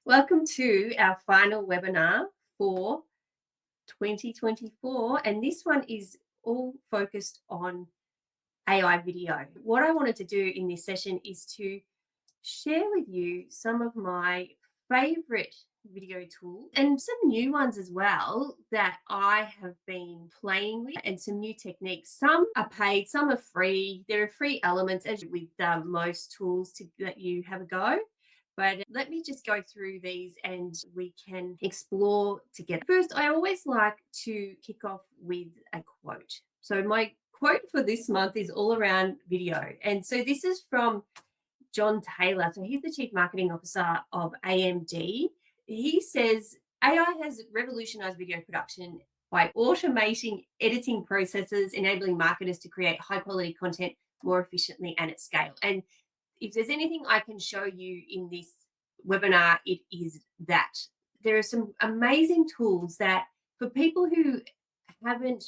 Welcome to our final webinar for 2024, and this one is all focused on AI video. What I wanted to do in this session is to share with you some of my favorite video tools and some new ones as well that I have been playing with, and some new techniques. Some are paid, some are free. There are free elements as with most tools to let you have a go. But let me just go through these and we can explore together. First, I always like to kick off with a quote. So my quote for this month is all around video. And so this is from John Taylor. So he's the Chief Marketing Officer of AMD. He says AI has revolutionized video production by automating editing processes, enabling marketers to create high quality content more efficiently and at scale. And if there's anything I can show you in this webinar, it is that. There are some amazing tools that for people who haven't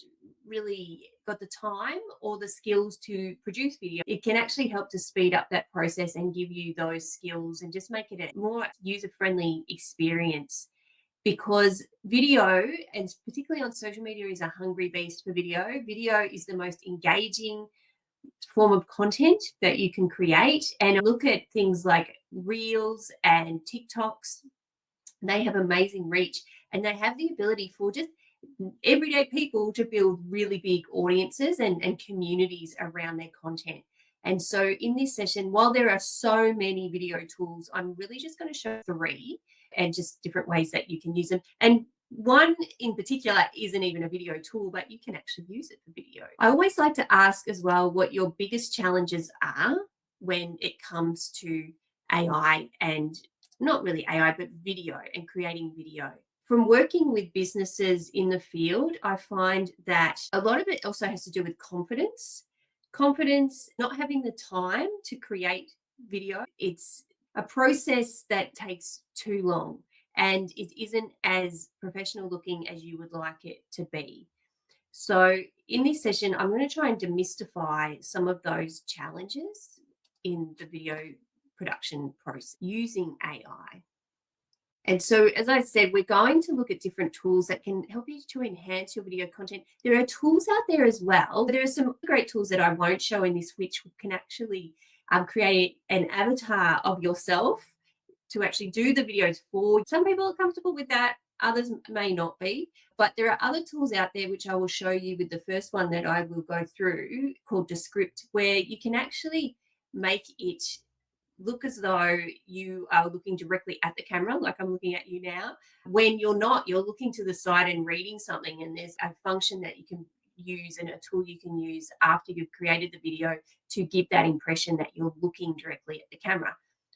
really got the time or the skills to produce video, it can actually help to speed up that process and give you those skills and just make it a more user-friendly experience. Because video, and particularly on social media, is a hungry beast for video. Video is the most engaging form of content that you can create. And look at things like Reels and TikToks. They have amazing reach, and they have the ability for just everyday people to build really big audiences and communities around their content. And so in this session, while there are so many video tools, I'm really just going to show three and just different ways that you can use them. And one in particular isn't even a video tool, but you can actually use it for video. I always like to ask as well what your biggest challenges are when it comes to AI, and not really AI, but video and creating video. From working with businesses in the field, I find that a lot of it also has to do with confidence. Confidence, not having the time to create video. It's a process that takes too long and it isn't as professional looking as you would like it to be. So in this session, I'm going to try and demystify some of those challenges in the video production process using AI. And so, as I said, we're going to look at different tools that can help you to enhance your video content. There are tools out there as well. There are some great tools that I won't show in this, which can actually create an avatar of yourself to actually do the videos for you. Some people are comfortable with that, others may not be. But there are other tools out there, which I will show you with the first one that I will go through, called Descript, where you can actually make it look as though you are looking directly at the camera, like I'm looking at you now. When you're not, you're looking to the side and reading something, and there's a function that you can use and a tool you can use after you've created the video to give that impression that you're looking directly at the camera.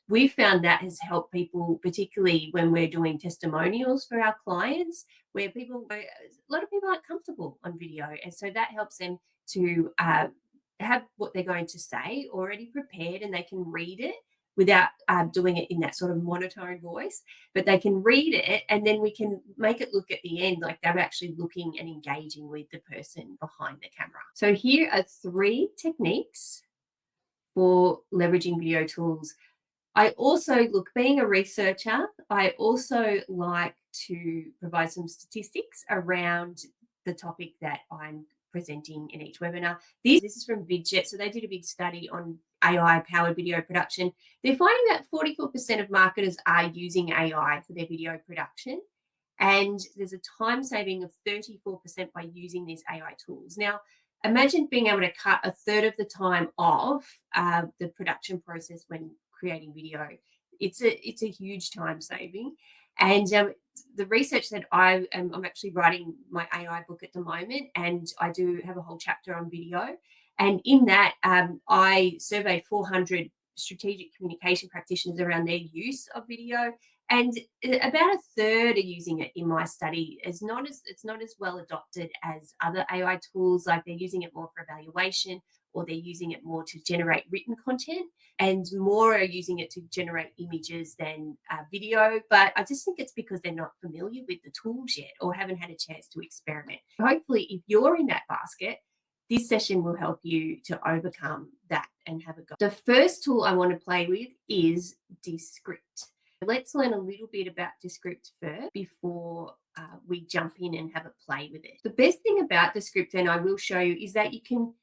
We found that has helped people, particularly when we're doing testimonials for our clients, where a lot of people aren't comfortable on video. And so that helps them to have what they're going to say already prepared, and they can read it without doing it in that sort of monotone voice, but they can read it, and then we can make it look at the end like they're actually looking and engaging with the person behind the camera. So here are three techniques for leveraging video tools. I also, being a researcher, I also like to provide some statistics around the topic that I'm presenting in each webinar. This is from Vidjet. So they did a big study on AI-powered video production. They're finding that 44% of marketers are using AI for their video production, and there's a time saving of 34% by using these AI tools. Now, imagine being able to cut a third of the time off the production process when creating video. It's a huge time saving. And the research that I'm actually writing my AI book at the moment, and I do have a whole chapter on video. And in that, I surveyed 400 strategic communication practitioners around their use of video, and about a third are using it in my study. It's not as well adopted as other AI tools, like they're using it more for evaluation, or they're using it more to generate written content, and more are using it to generate images than video. But I just think it's because they're not familiar with the tools yet or haven't had a chance to experiment. Hopefully, if you're in that basket, this session will help you to overcome that and have a go. The first tool I want to play with is Descript. Let's learn a little bit about Descript first before we jump in and have a play with it. The best thing about Descript, and I will show you, is that you can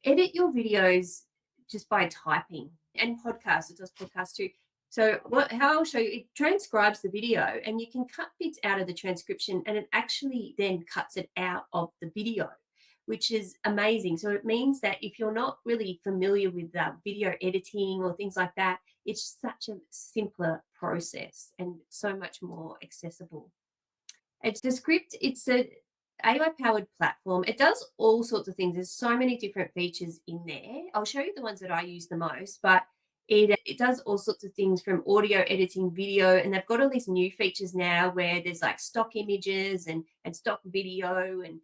edit your videos just by typing, and podcasts. It does podcasts too. So how I'll show you, it transcribes the video and you can cut bits out of the transcription and it actually then cuts it out of the video, which is amazing. So it means that if you're not really familiar with video editing or things like that, it's such a simpler process and so much more accessible. It's a script, it's a AI powered platform. It does all sorts of things. There's so many different features in there. I'll show you the ones that I use the most, but it does all sorts of things from audio editing, video, and they've got all these new features now where there's like stock images and stock video, and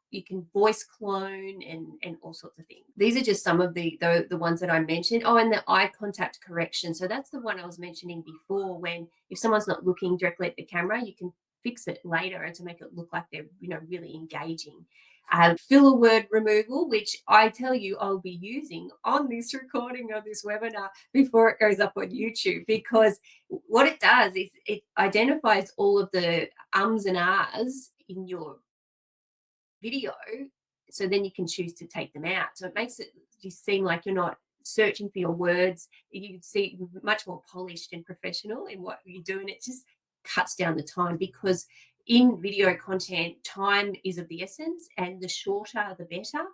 you can voice clone and all sorts of things. These are just some of the ones that I mentioned. Oh, and the eye contact correction. So that's the one I was mentioning before, when if someone's not looking directly at the camera, you can fix it later and to make it look like they're really engaging. Filler word removal, which I tell you I'll be using on this recording of this webinar before it goes up on YouTube, because what it does is it identifies all of the ums and ahs in your video, so then you can choose to take them out. So it makes it just seem like you're not searching for your words. You see much more polished and professional in what you do, and it just cuts down the time, because in video content, time is of the essence, and the shorter the better.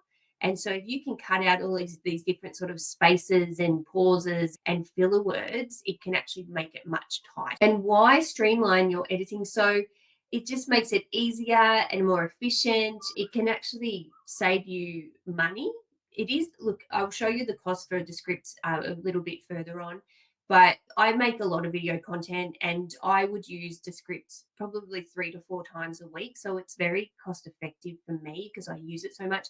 And so if you can cut out all these different sort of spaces and pauses and filler words, it can actually make it much tighter. And why streamline your editing? So it just makes it easier and more efficient. It can actually save you money. It is, look, I'll show you the cost for Descript a little bit further on, but I make a lot of video content and I would use Descript probably 3 to 4 times a week. So it's very cost effective for me because I use it so much.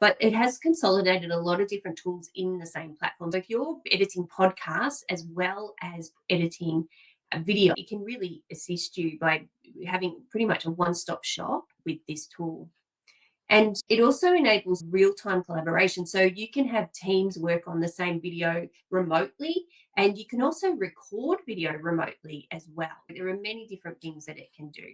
But it has consolidated a lot of different tools in the same platform. So if you're editing podcasts as well as editing a video, it can really assist you by having pretty much a one-stop shop with this tool. And it also enables real-time collaboration. So you can have teams work on the same video remotely, and you can also record video remotely as well. There are many different things that it can do.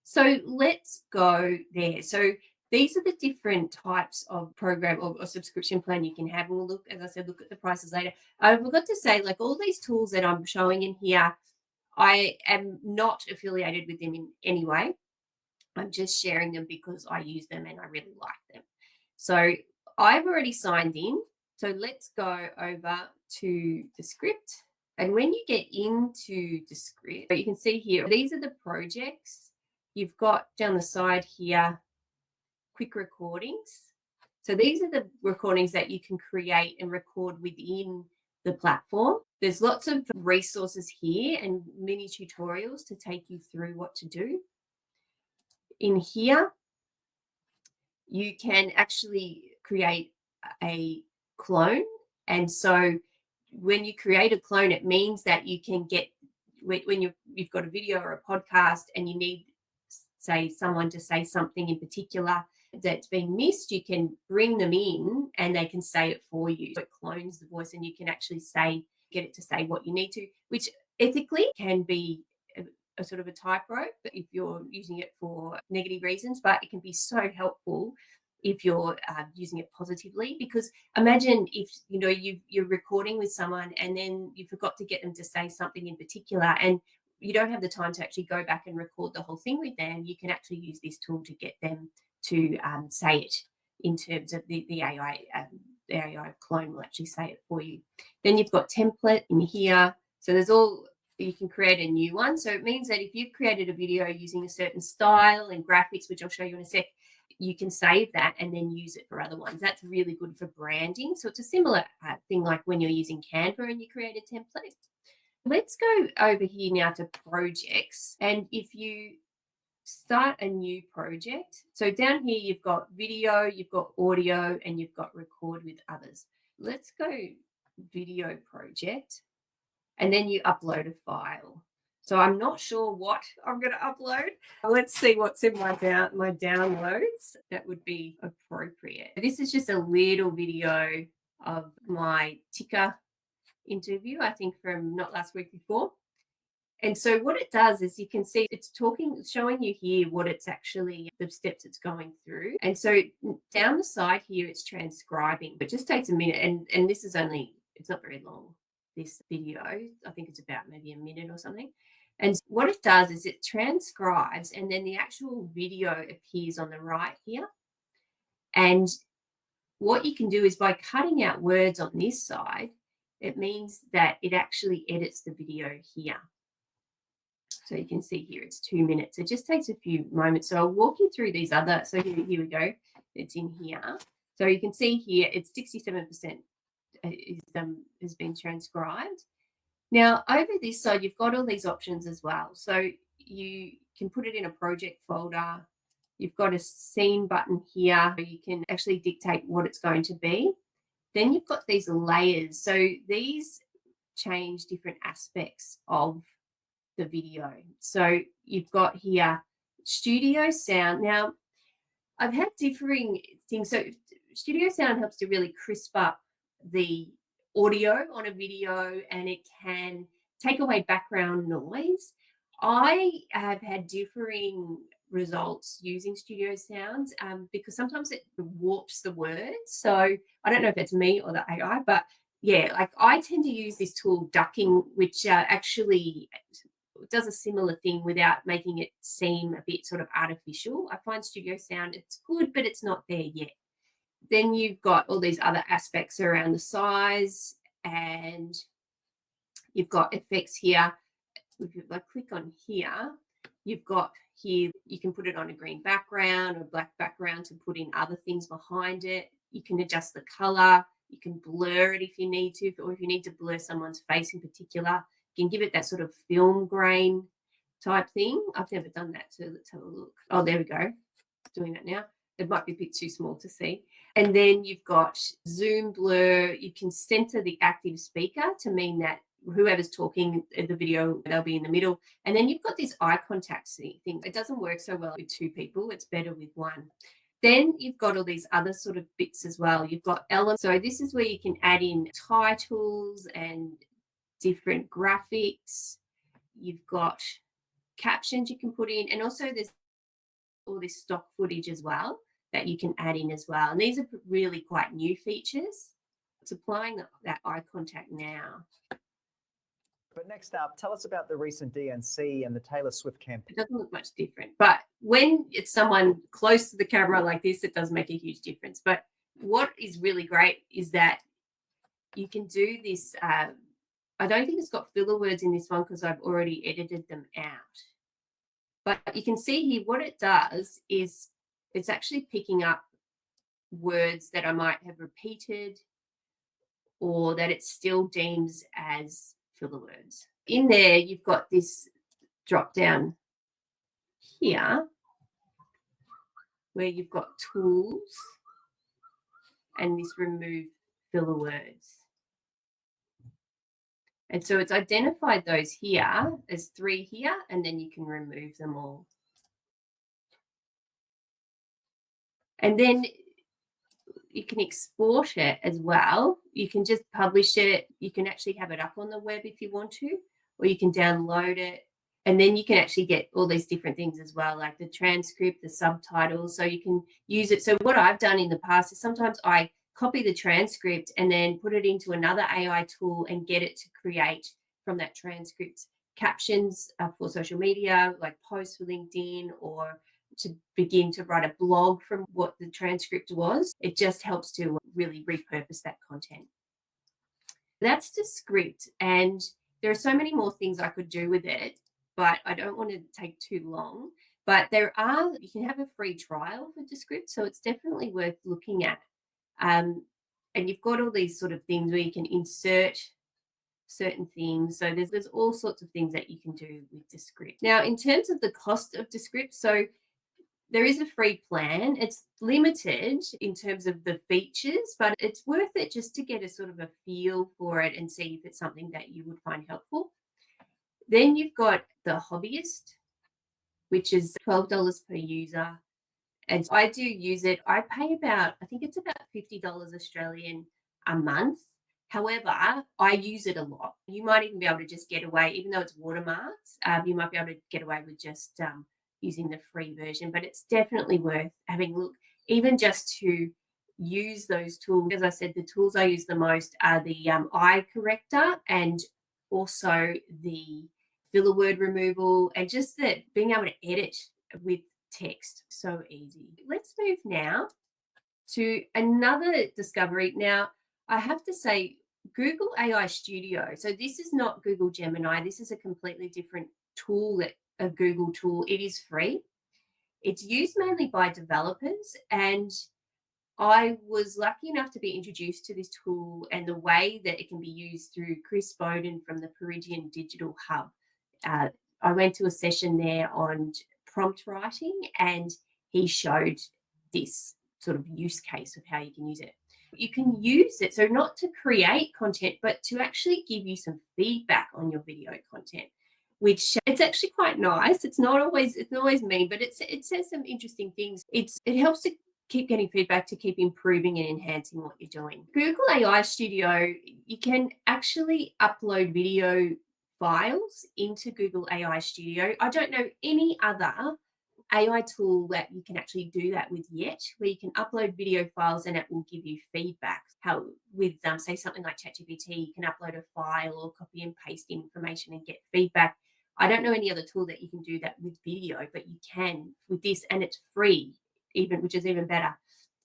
So let's go there. So these are the different types of program or subscription plan you can have. And we'll look, as I said, look at the prices later. I forgot to say, like all these tools that I'm showing in here, I am not affiliated with them in any way. I'm just sharing them because I use them and I really like them. So I've already signed in. So let's go over to Descript. And when you get into Descript, you can see here, these are the projects. You've got down the side here, quick recordings. So these are the recordings that you can create and record within the platform. There's lots of resources here and mini tutorials to take you through what to do. In here, you can actually create a clone. And so when you create a clone, it means that you can get, when you've got a video or a podcast and you need, say, someone to say something in particular that's been missed, you can bring them in and they can say it for you. So it clones the voice and you can actually get it to say what you need to, which ethically can be a sort of a tightrope if you're using it for negative reasons, but it can be so helpful if you're using it positively. Because imagine if you're recording with someone and then you forgot to get them to say something in particular, and you don't have the time to actually go back and record the whole thing with them. You can actually use this tool to get them to say it in terms of the AI. The AI clone will actually say it for you. Then you've got template in here. So there's all, you can create a new one. So it means that if you've created a video using a certain style and graphics, which I'll show you in a sec, you can save that and then use it for other ones. That's really good for branding. So it's a similar thing like when you're using Canva and you create a template. Let's go over here now to projects. And if you start a new project, so down here you've got video, you've got audio, and you've got record with others. Let's go video project. And then you upload a file. So I'm not sure what I'm going to upload. Let's see what's in my downloads that would be appropriate. This is just a little video of my ticker interview, I think from not last week, before. And so what it does is you can see it's showing you here what it's actually, the steps it's going through. And so down the side here, it's transcribing. It just takes a minute. And this is only, it's not very long, this video. I think it's about maybe a minute or something. And what it does is it transcribes, and then the actual video appears on the right here. And what you can do is by cutting out words on this side, it means that it actually edits the video here. So you can see here it's 2 minutes. It just takes a few moments. So I'll walk you through these other. So here we go. It's in here. So you can see here it's 67% has been transcribed. Now over this side, you've got all these options as well. So you can put it in a project folder. You've got a scene button here. You can actually dictate what it's going to be. Then you've got these layers. So these change different aspects of the video. So you've got here studio sound. Now, I've had differing things. So studio sound helps to really crisp up the audio on a video, and it can take away background noise. I have had differing results using studio sounds because sometimes it warps the words. So I don't know if it's me or the AI, but yeah, like I tend to use this tool ducking, which actually does a similar thing without making it seem a bit sort of artificial. I find studio sound, it's good, but it's not there yet. Then you've got all these other aspects around the size, and you've got effects here. If I click on here, you've got here, you can put it on a green background or black background to put in other things behind it. You can adjust the color. You can blur it if you need to, or if you need to blur someone's face in particular. You can give it that sort of film grain type thing. I've never done that, so let's have a look. Oh, there we go. Doing that now. It might be a bit too small to see. And then you've got zoom blur. You can center the active speaker to mean that whoever's talking in the video, they'll be in the middle. And then you've got this eye contact thing. It doesn't work so well with two people. It's better with one. Then you've got all these other sort of bits as well. You've got elements. So this is where you can add in titles and different graphics. You've got captions you can put in, and also there's all this stock footage as well that you can add in as well. And these are really quite new features. It's applying that eye contact now. But next up, tell us about the recent DNC and the Taylor Swift campaign. It doesn't look much different, but when it's someone close to the camera like this, it does make a huge difference. But what is really great is that you can do this. I don't think it's got filler words in this one because I've already edited them out. But you can see here what it does is it's actually picking up words that I might have repeated or that it still deems as filler words. In there, you've got this drop down here where you've got tools and this remove filler words. And so it's identified those here as 3 here, and then you can remove them all. And then you can export it as well. You can just publish it. You can actually have it up on the web if you want to, or you can download it. And then you can actually get all these different things as well, like the transcript, the subtitles, so you can use it. So what I've done in the past is sometimes I copy the transcript and then put it into another AI tool and get it to create from that transcript captions for social media, like posts for LinkedIn, or to begin to write a blog from what the transcript was. It just helps to really repurpose that content. That's the script, and there are so many more things I could do with it, but I don't want to take too long. But you can have a free trial for Descript, so it's definitely worth looking at. And you've got all these sort of things where you can insert certain things. So there's all sorts of things that you can do with Descript. Now, in terms of the cost of Descript, so there is a free plan. It's limited in terms of the features, but it's worth it just to get a sort of a feel for it and see if it's something that you would find helpful. Then you've got the hobbyist, which is $12 per user. And so I do use it. I pay I think it's about $50 Australian a month. However, I use it a lot. You might even be able to just get away, even though it's watermarked, you might be able to get away with just using the free version, but it's definitely worth having a look, even just to use those tools. As I said, the tools I use the most are the eye corrector and also the filler word removal, and just that being able to edit with text. So easy. Let's move now to another discovery. Now, I have to say, Google AI Studio. So this is not Google Gemini. This is a completely different tool, a Google tool. It is free. It's used mainly by developers, and I was lucky enough to be introduced to this tool and the way that it can be used through Chris Bowden from the Peridian Digital Hub. Uh, I went to a session there on prompt writing, and he showed this sort of use case of how you can use it. You can use it, so not to create content, but to actually give you some feedback on your video content, which it's actually quite nice. It's not always mean, but it says some interesting things. It helps to keep getting feedback, to keep improving and enhancing what you're doing. Google AI Studio, you can actually upload video files into Google AI Studio. I don't know any other AI tool that you can actually do that with yet, where you can upload video files and it will give you feedback. How with say something like ChatGPT, you can upload a file or copy and paste information and get feedback. I don't know any other tool that you can do that with video, but you can with this, and it's free, even, which is even better.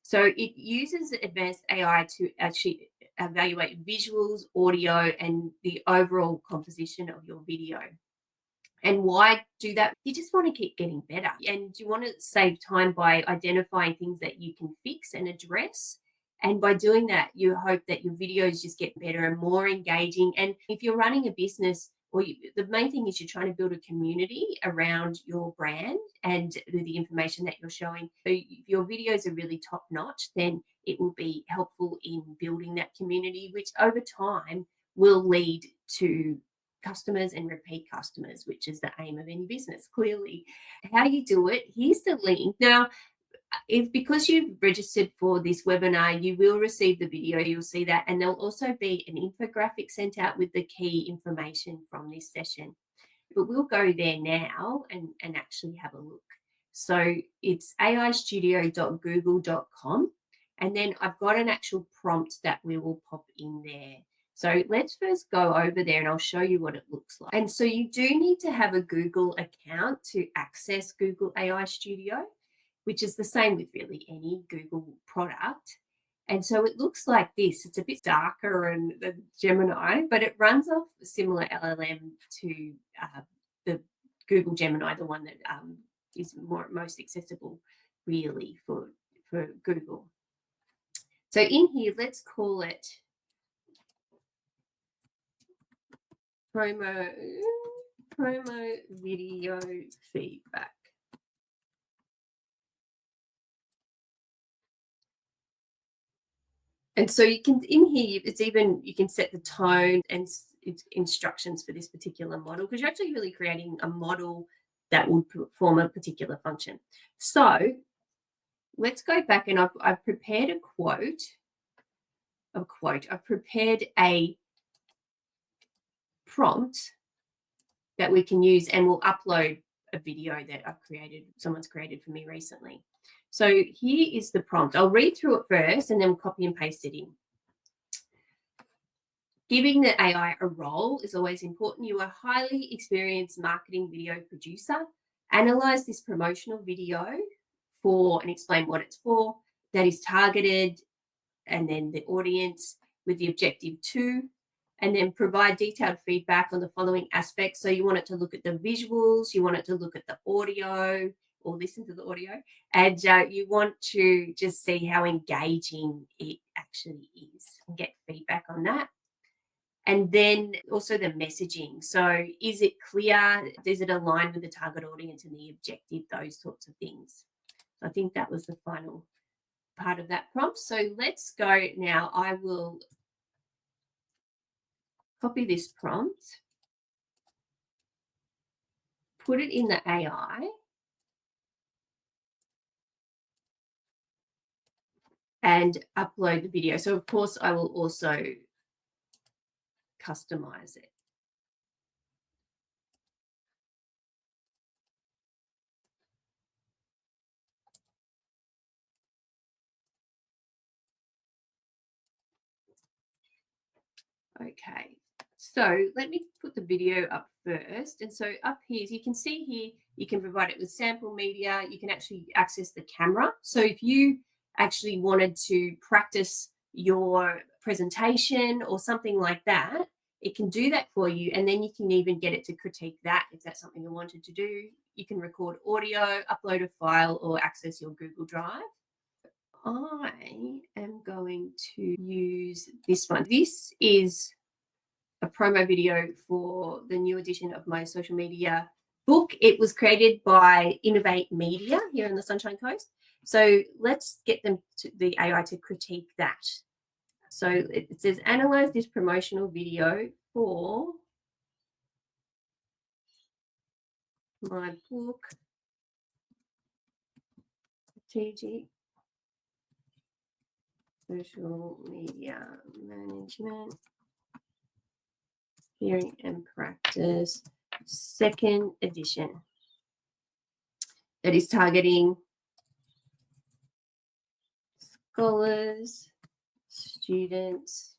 So it uses advanced AI to actually evaluate visuals, audio, and the overall composition of your video. And why do that? You just want to keep getting better, and you want to save time by identifying things that you can fix and address. And by doing that, you hope that your videos just get better and more engaging. And if you're running a business, the main thing is you're trying to build a community around your brand and the information that you're showing. So if your videos are really top notch, then it will be helpful in building that community, which over time will lead to customers and repeat customers, which is the aim of any business, clearly. How do you do it? Here's the link. Now, if because you've registered for this webinar, you will receive the video, you'll see that, and there'll also be an infographic sent out with the key information from this session. But we'll go there now and actually have a look. So it's aistudio.google.com, and then I've got an actual prompt that we will pop in there. So let's first go over there and I'll show you what it looks like. And so you do need to have a Google account to access Google AI Studio, which is the same with really any Google product. And so it looks like this. It's a bit darker than Gemini, but it runs off a similar LLM to the Google Gemini, the one that is most accessible really for Google. So in here, let's call it promo video feedback. And so you can, in here, you can set the tone and instructions for this particular model, because you're actually really creating a model that will perform a particular function. So let's go back, and I've prepared a quote. I've prepared a prompt that we can use, and we'll upload a video that someone's created for me recently. So here is the prompt. I'll read through it first and then copy and paste it in. Giving the AI a role is always important. You are a highly experienced marketing video producer. Analyze this promotional video and explain what it's for, that is targeted, and then the audience with the objective to, and then provide detailed feedback on the following aspects. So you want it to look at the visuals, you want it to look at the audio or listen to the audio, and you want to just see how engaging it actually is and get feedback on that. And then also the messaging. So is it clear? Is it aligned with the target audience and the objective? Those sorts of things. I think that was the final part of that prompt. So let's go now. I will copy this prompt, put it in the AI, and upload the video. So of course I will also customize it. Okay, so let me put the video up first. And so up here, as you can see here, you can provide it with sample media. You can actually access the camera. So if you actually wanted to practice your presentation or something like that, it can do that for you. And then you can even get it to critique that if that's something you wanted to do. You can record audio, upload a file, or access your Google Drive. I am going to use this one. This is a promo video for the new edition of my social media book. It was created by Innovate Media here in the Sunshine Coast. So let's get them to the AI to critique that. So it says, analyze this promotional video for my book, Strategic Social Media Management, Theory and Practice, second edition, that is targeting scholars, students,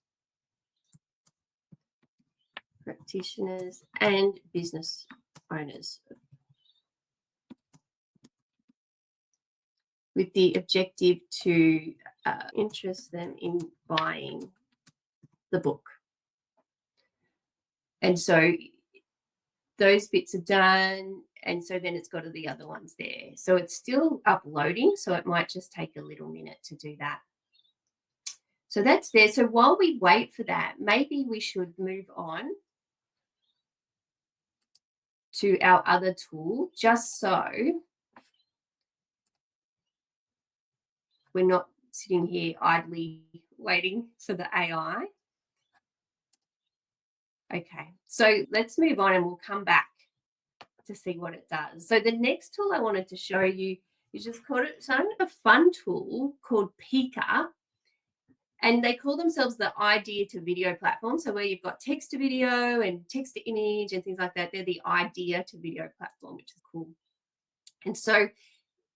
practitioners, and business owners, with the objective to interest them in buying the book. And so those bits are done. And so then it's got the other ones there. So it's still uploading. So it might just take a little minute to do that. So that's there. So while we wait for that, maybe we should move on to our other tool, just so we're not sitting here idly waiting for the AI. Okay, so let's move on and we'll come back to see what it does. So the next tool I wanted to show you is just called a fun tool called Pika. And they call themselves the idea to video platform. So where you've got text to video and text to image and things like that, they're the idea to video platform, which is cool. And so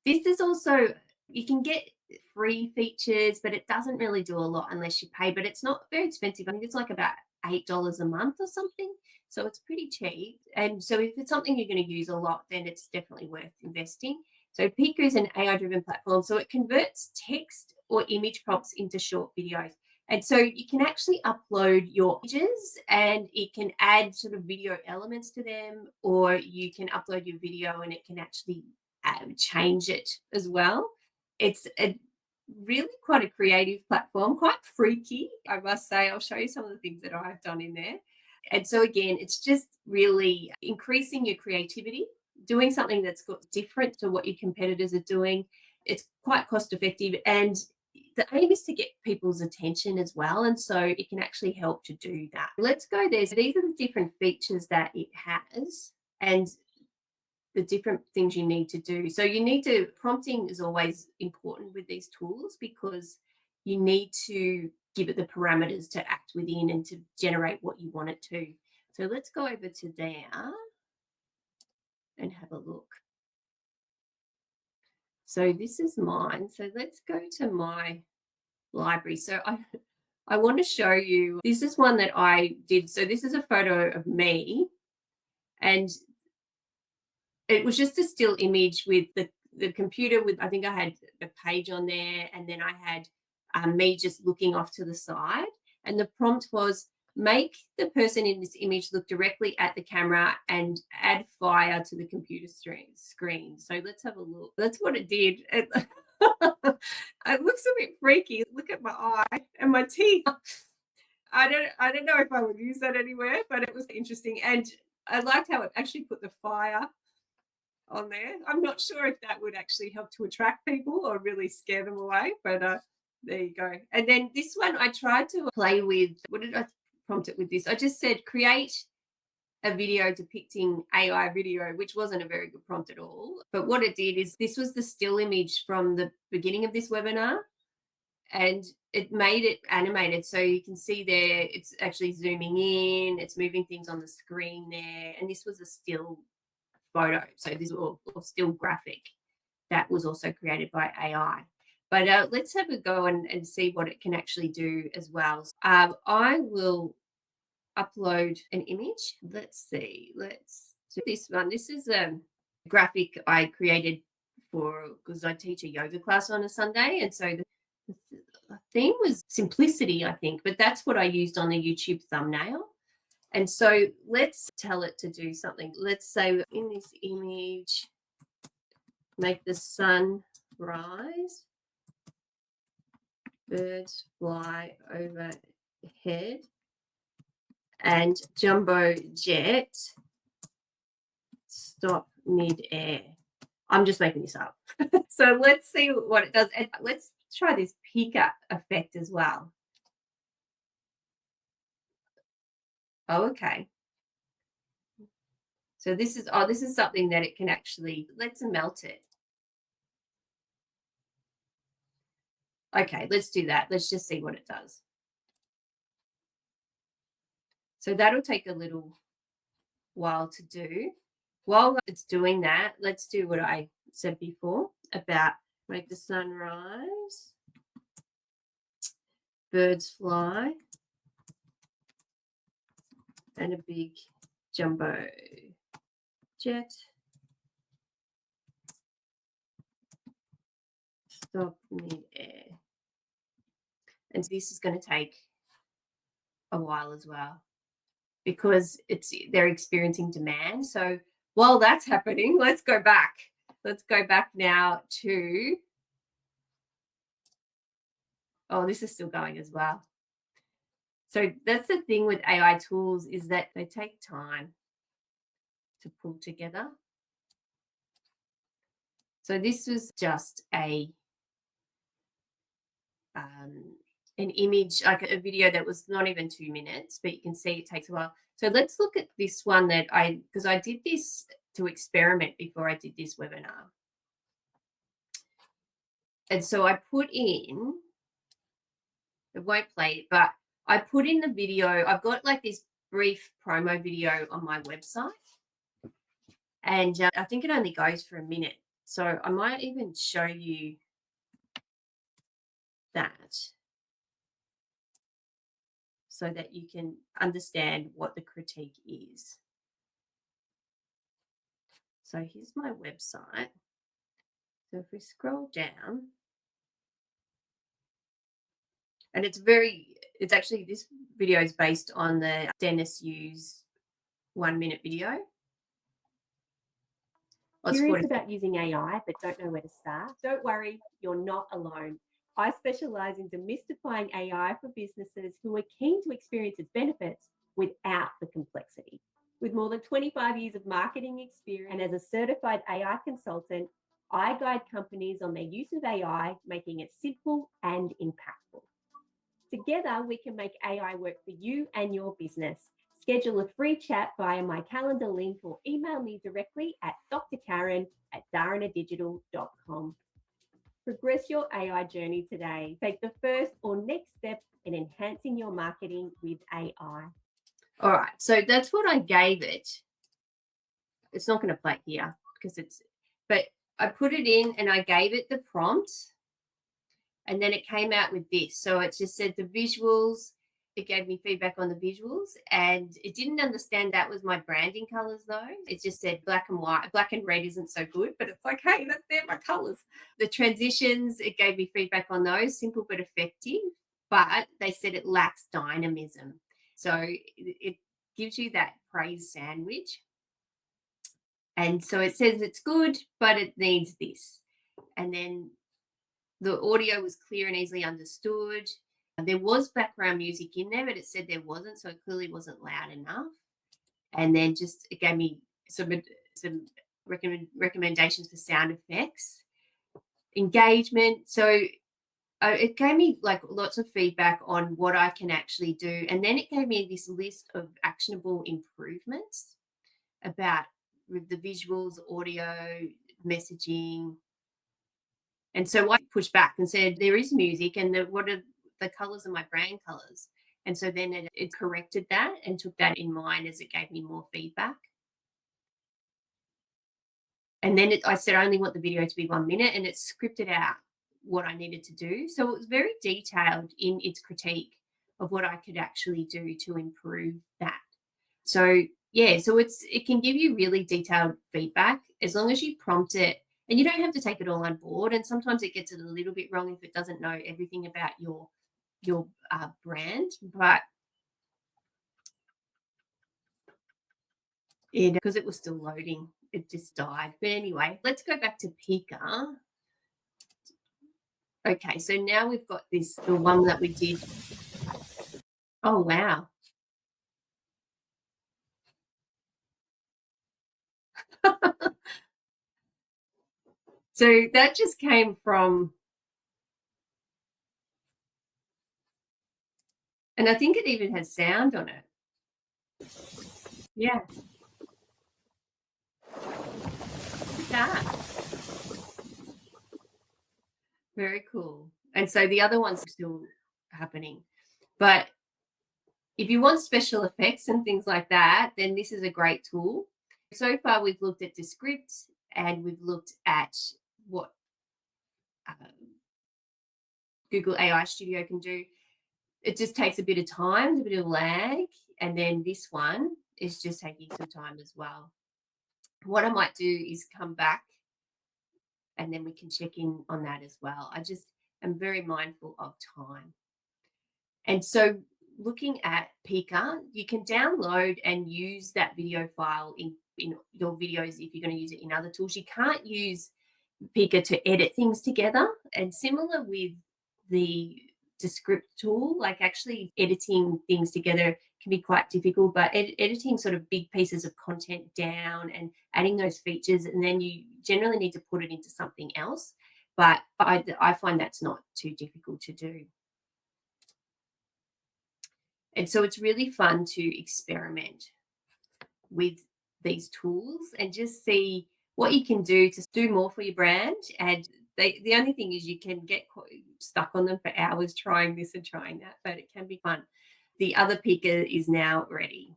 this is also, you can get free features, but it doesn't really do a lot unless you pay, but it's not very expensive. I think it's like about $8 a month or something. So it's pretty cheap. And so if it's something you're going to use a lot, then it's definitely worth investing. So Pika is an AI-driven platform. So it converts text or image prompts into short videos. And so you can actually upload your images and it can add sort of video elements to them, or you can upload your video and it can actually change it as well. It's a really quite a creative platform, quite freaky, I must say. I'll show you some of the things that I've done in there. And so again, it's just really increasing your creativity, doing something that's got different to what your competitors are doing. It's quite cost effective, and the aim is to get people's attention as well. And so it can actually help to do that. Let's go there. So these are the different features that it has and the different things you need to do. So you need to, prompting is always important with these tools because you need to give it the parameters to act within and to generate what you want it to. So let's go over to there and have a look. So this is mine. So let's go to my library. So I want to show you, this is one that I did. So this is a photo of me, and it was just a still image with the computer with, I think I had a page on there, and then I had me just looking off to the side. And the prompt was, make the person in this image look directly at the camera and add fire to the computer screen. So let's have a look. That's what it did. It looks a bit freaky. Look at my eye and my teeth. I don't know if I would use that anywhere, but it was interesting. And I liked how it actually put the fire on there. I'm not sure if that would actually help to attract people or really scare them away, but there you go. And then this one I tried to play with, what did I prompt it with this? I just said, create a video depicting AI video, which wasn't a very good prompt at all. But what it did is, this was the still image from the beginning of this webinar. and it made it animated. So you can see there, it's actually zooming in, it's moving things on the screen there. And this was a still photo. So this was a still graphic that was also created by AI. But let's have a go and see what it can actually do as well. I will upload an image. Let's see. Let's do this one. This is a graphic I created for because I teach a yoga class on a Sunday. And so the theme was simplicity, I think, but that's what I used on the YouTube thumbnail. And so let's tell it to do something. Let's say in this image, make the sun rise, birds fly overhead, and jumbo jet stop mid-air. I'm just making this up. So let's see what it does. And let's try this Pika effect as well. Oh, okay. So this is something that it can actually, let's melt it. Okay, let's do that. Let's just see what it does. So that'll take a little while to do. While it's doing that, let's do what I said before about make the sun rise, birds fly, and a big jumbo jet stop mid-air. And this is going to take a while as well because they're experiencing demand. So while that's happening, let's go back. Let's go back now to, oh, this is still going as well. So that's the thing with AI tools is that they take time to pull together. So this was just an image, like a video that was not even 2 minutes, but you can see it takes a while. So let's look at this one that because I did this to experiment before I did this webinar. And so I put in, it won't play it, but I put in the video. I've got like this brief promo video on my website. And I think it only goes for a minute. So I might even show you that so that you can understand what the critique is. So here's my website. So if we scroll down, and it's actually, this video is based on the Dennis Yu's 1 minute video. Curious about using AI but don't know where to start? Don't worry, you're not alone. I specialize in demystifying AI for businesses who are keen to experience its benefits without the complexity. With more than 25 years of marketing experience and as a certified AI consultant, I guide companies on their use of AI, making it simple and impactful. Together, we can make AI work for you and your business. Schedule a free chat via my calendar link or email me directly at drkaren@dharanadigital.com. Progress your AI journey today. Take the first or next step in enhancing your marketing with AI. All right, so that's what I gave it. It's not going to play here because but I put it in and I gave it the prompt and then it came out with this. So it just said the visuals. It gave me feedback on the visuals and it didn't understand that was my branding colors though. It just said black and white. Black and red isn't so good, but it's like, hey, they're my colors. The transitions, it gave me feedback on those, simple but effective, but they said it lacks dynamism. So it gives you that praise sandwich. And so it says it's good, but it needs this. And then the audio was clear and easily understood. There was background music in there, but it said there wasn't, so it clearly wasn't loud enough. And then just it gave me some recommendations for sound effects, engagement. So it gave me like lots of feedback on what I can actually do. And then it gave me this list of actionable improvements about the visuals, audio, messaging, And so I pushed back and said, there is music, and what are the colors of my brand colors? And so then it corrected that and took that in mind as it gave me more feedback. And then I said, I only want the video to be 1 minute, and it scripted out what I needed to do. So it was very detailed in its critique of what I could actually do to improve that. So yeah, so it can give you really detailed feedback as long as you prompt it, and you don't have to take it all on board. And sometimes it gets it a little bit wrong if it doesn't know everything about your brand, but because it was still loading, it just died. But anyway, let's go back to Pika. Okay, so now we've got the one that we did. Oh, wow. So that just came from, and I think it even has sound on it. Yeah. Look at that. Very cool. And so the other one's still happening. But if you want special effects and things like that, then this is a great tool. So far, we've looked at Descript, and we've looked at what Google AI Studio can do. It just takes a bit of time, a bit of lag. And then this one is just taking some time as well. What I might do is come back, and then we can check in on that as well. I just am very mindful of time. And so looking at Pika, you can download and use that video file in your videos if you're going to use it in other tools. You can't use Pika to edit things together. And similar with the Descript tool, like actually editing things together can be quite difficult, but editing sort of big pieces of content down and adding those features, and then you generally need to put it into something else. But I find that's not too difficult to do. And so it's really fun to experiment with these tools and just see what you can do to do more for your brand. And the only thing is you can get stuck on them for hours trying this and trying that, but it can be fun. The other Pika is now ready.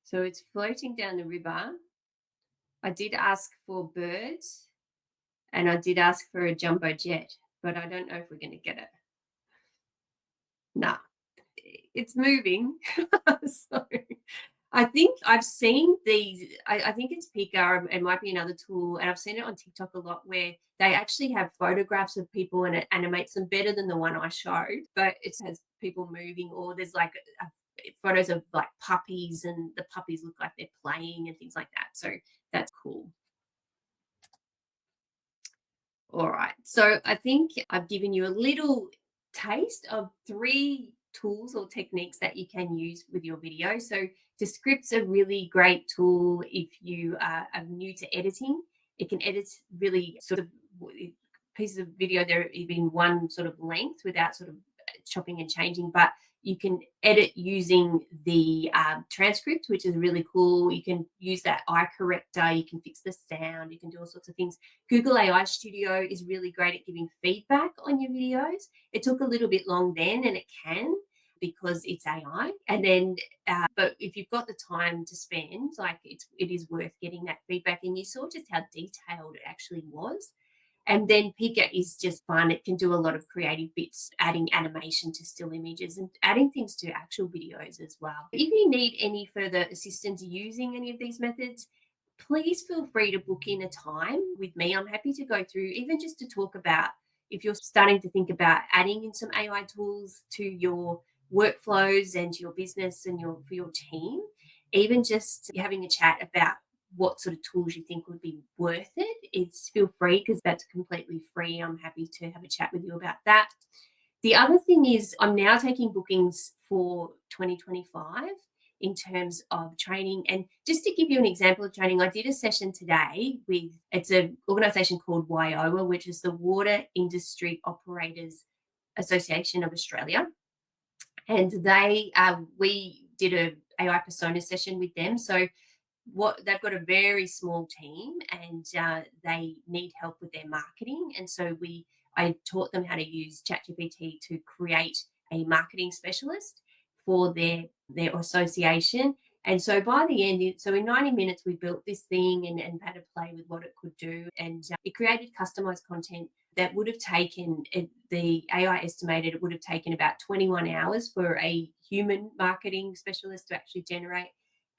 So it's floating down the river. I did ask for birds, and I did ask for a jumbo jet, but I don't know if we're going to get it. No, it's moving. So I think I've seen these. I think it's Pika. It might be another tool, and I've seen it on TikTok a lot where they actually have photographs of people and it animates them better than the one I showed. But it has people moving, or there's like photos of like puppies, and the puppies look like they're playing and things like that. So that's cool. All right. So I think I've given you a little taste of 3 tools or techniques that you can use with your video. So Descript's a really great tool if you are new to editing. It can edit really sort of pieces of video there in one sort of length without sort of chopping and changing, but you can edit using the transcript, which is really cool. You can use that eye corrector. You can fix the sound. You can do all sorts of things. Google AI Studio is really great at giving feedback on your videos. It took a little bit long then, and it can because it's AI. And then, but if you've got the time to spend, like it is worth getting that feedback. And you saw just how detailed it actually was. And then Pika is just fun. It can do a lot of creative bits, adding animation to still images and adding things to actual videos as well. If you need any further assistance using any of these methods, please feel free to book in a time with me. I'm happy to go through, even just to talk about if you're starting to think about adding in some AI tools to your workflows and to your business and for your team, even just having a chat about what sort of tools you think would be worth it. It's feel free, because that's completely free. I'm happy to have a chat with you about that. The other thing is I'm now taking bookings for 2025 in terms of training. And just to give you an example of training, I did a session today it's an organization called WIOA, which is the Water Industry Operators Association of Australia. And we did a AI persona session with them. So they've got a very small team, and they need help with their marketing. And so I taught them how to use ChatGPT to create a marketing specialist for their association. And so by the end, so in 90 minutes, we built this thing and had to play with what it could do. And it created customized content that would have taken, the AI estimated it would have taken about 21 hours for a human marketing specialist to actually generate.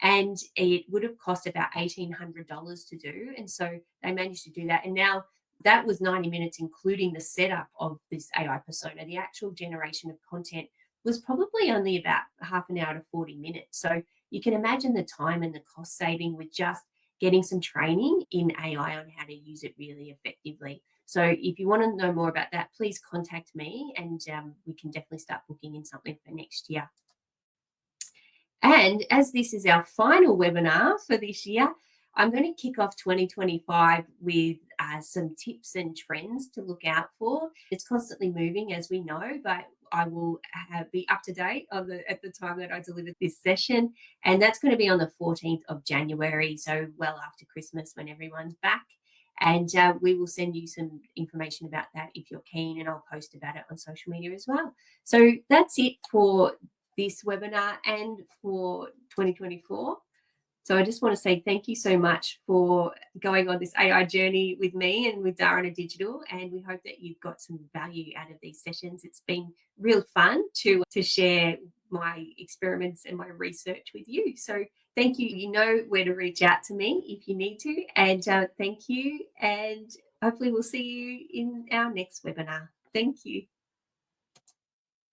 And it would have cost about $1,800 to do. And so they managed to do that. And now that was 90 minutes, including the setup of this AI persona. The actual generation of content was probably only about half an hour to 40 minutes. So you can imagine the time and the cost saving with just getting some training in AI on how to use it really effectively. So if you want to know more about that, please contact me, and we can definitely start booking in something for next year. And as this is our final webinar for this year, I'm going to kick off 2025 with some tips and trends to look out for. It's constantly moving, as we know, but I will be up to date at the time that I deliver this session. And that's going to be on the 14th of January, so well after Christmas when everyone's back. And we will send you some information about that if you're keen, and I'll post about it on social media as well. So that's it for this webinar and for 2024. So I just want to say thank you so much for going on this AI journey with me and with Dharana Digital, and we hope that you've got some value out of these sessions. It's been real fun to share my experiments and my research with you. So thank you. You know where to reach out to me if you need to, and thank you, and hopefully we'll see you in our next webinar. Thank you.